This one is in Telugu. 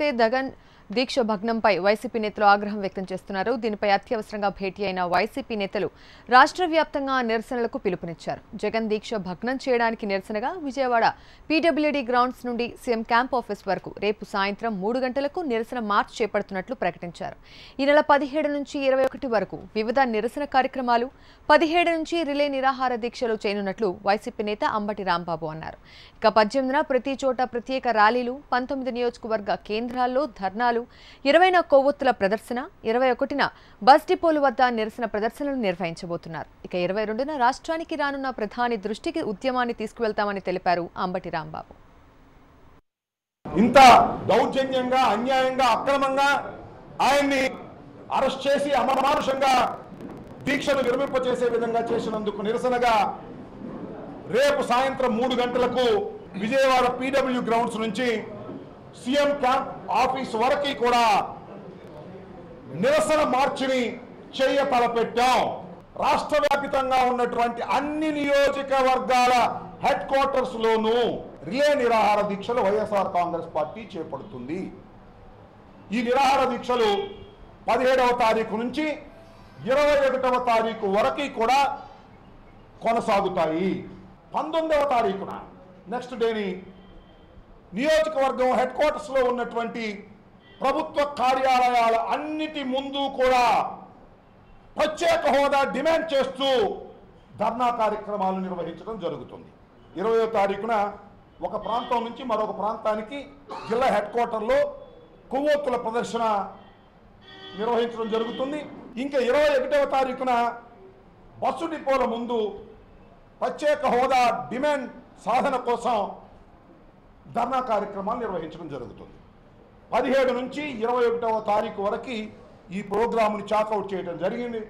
చూస్తే దగన్ దీక్ష భగ్నంపై వైసీపీ నేతలు ఆగ్రహం వ్యక్తం చేస్తున్నారు. దీనిపై అత్యవసరంగా భేటీ అయిన వైసీపీ నేతలు రాష్ట్ర వ్యాప్తంగా నిరసనలకు పిలుపునిచ్చారు. జగన్ దీక్ష భగ్నం చేయడానికి నిరసనగా విజయవాడ పీడబ్ల్యూడీ గ్రౌండ్స్ నుండి సీఎం క్యాంప్ ఆఫీస్ వరకు రేపు సాయంత్రం 3 గంటలకు నిరసన మార్చ్ చేపడుతున్నట్లు ప్రకటించారు. ఈ నెల 17 నుంచి 21 వరకు వివిధ నిరసన కార్యక్రమాలు, 17 నుంచి రిలే నిరాహార దీక్షలు చేయనున్నట్లు వైసీపీ నేత అంబటి రాంబాబు అన్నారు. ఇక 18న ప్రతి చోట ప్రత్యేక ర్యాలీలు, 19 నియోజకవర్గ కేంద్రాల్లో ధర్నాలు, 20న కొవ్వొత్తుల ప్రదర్శన, 21న బస్ డిపోలు వద్ద నిరసన ప్రదర్శనలు నిర్వహించబోతున్నారు. ఇక 22న రాష్ట్రానికి రానున్న ప్రధాని దృష్టికి ఉద్యమాన్ని తీసుకువెళ్తామని తెలిపారు అంబటి రాంబాబు. ఇంత దౌర్జన్యంగా, అన్యాయంగా, అక్రమంగా ఆయన్ని అరెస్ట్ చేసి అమానుషంగా దీక్షను విరమింపచేసే విధంగా చేసినందుకు నిరసనగా రేపు సాయంత్రం 3 గంటలకు విజయవాడ పీడబ్ల్యూ గ్రౌండ్స్ నుంచి సీఎం క్యాంప్ ఆఫీస్ వరకు కూడా నిరసన మార్చిని తలపెట్టాం. రాష్ట్ర వ్యాప్తంగా ఉన్నటువంటి అన్ని నియోజకవర్గాల హెడ్ క్వార్టర్స్ లోనూ రిలే నిరాహార దీక్షలు వైఎస్ఆర్ కాంగ్రెస్ పార్టీ చేపడుతుంది. ఈ నిరాహార దీక్షలు 17వ తారీఖు నుంచి 21వ తారీఖు వరకు కూడా కొనసాగుతాయి. 19వ తారీఖున నెక్స్ట్ డేని నియోజకవర్గం హెడ్ క్వార్టర్స్లో ఉన్నటువంటి ప్రభుత్వ కార్యాలయాల అన్నిటి ముందు కూడా ప్రత్యేక హోదా డిమాండ్ చేస్తూ ధర్నా కార్యక్రమాలు నిర్వహించడం జరుగుతుంది. 20వ తారీఖున ఒక ప్రాంతం నుంచి మరొక ప్రాంతానికి జిల్లా హెడ్ క్వార్టర్లో కొవ్వొత్తుల ప్రదర్శన నిర్వహించడం జరుగుతుంది. ఇంకా 21వ తారీఖున బస్సు డిపోల ముందు ప్రత్యేక హోదా డిమాండ్ సాధన కోసం ధర్నా కార్యక్రమాలు నిర్వహించడం జరుగుతుంది. 17 నుంచి 21వ తారీఖు వరకు ఈ ప్రోగ్రాముని చాకౌట్ చేయడం జరిగింది.